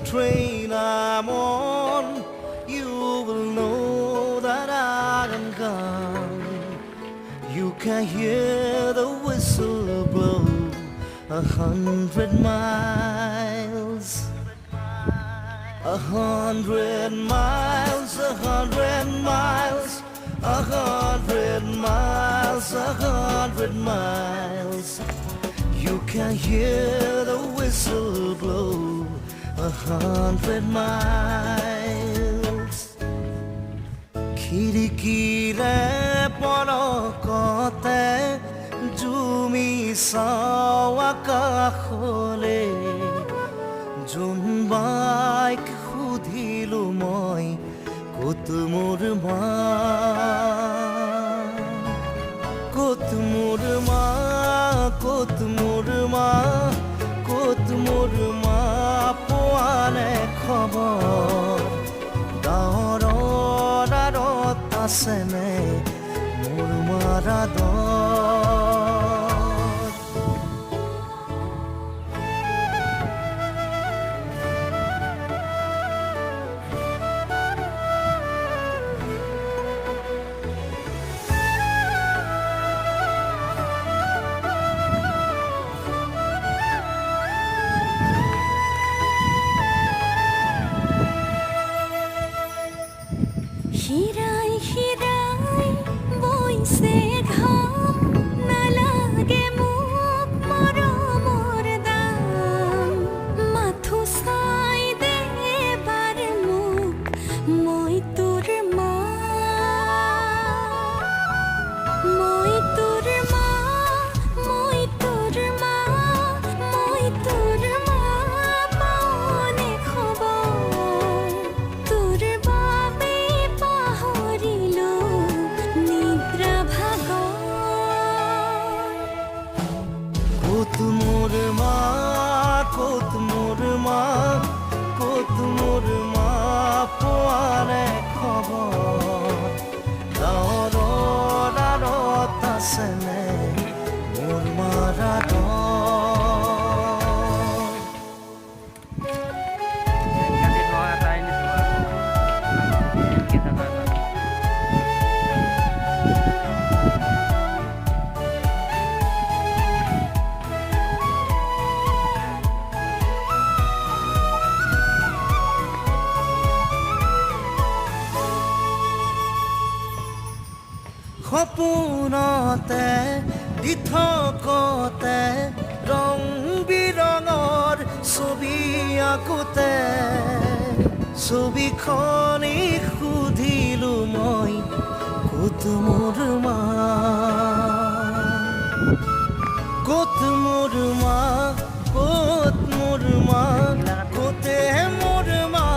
train I'm on, you will know that I am gone. You can hear the whistle blow 100 miles. 100 miles, 100 miles, 100 miles, 100 miles. You can hear the whistle blow 100 miles. Khidkire polokote jumi saw akakhole junbaik khudhilu moi kot mor ma kot mor ma kot mor ma kot mor ma poane khobor darat asene mor mara dor. Hirai hirai boise gham na lage muk moromor dam mathu sai de bar muk moi tur ma moi tur ma moi tur ma moi tur ma paone khobor tur babe horilu nidra bhagor. Kot mor ma kot mor ma kot mor ma poane khobor darat asene mor mara dor. সপোনতে দিথকতে ৰং বিৰঙৰ ছবি আঁকোতে ছবিখনি সুধিলো মই ক'ত মোৰ মা ক'ত মোৰ মা ক'ত মোৰ মা ক'তে মোৰ মা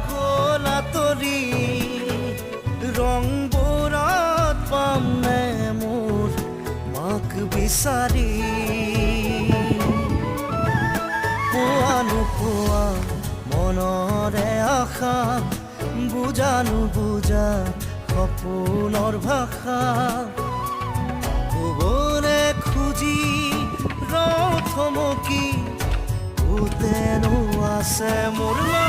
গ'লা তৰি ৰংবোৰত পামনে মোৰ মাক বিচাৰি পোৱা নোপোৱা মনৰে আশা বুজা নুবুজা সপোনৰ ভাষা ক'বলে খুজি ৰথমকি ক'তেনো আছে মোৰ মা।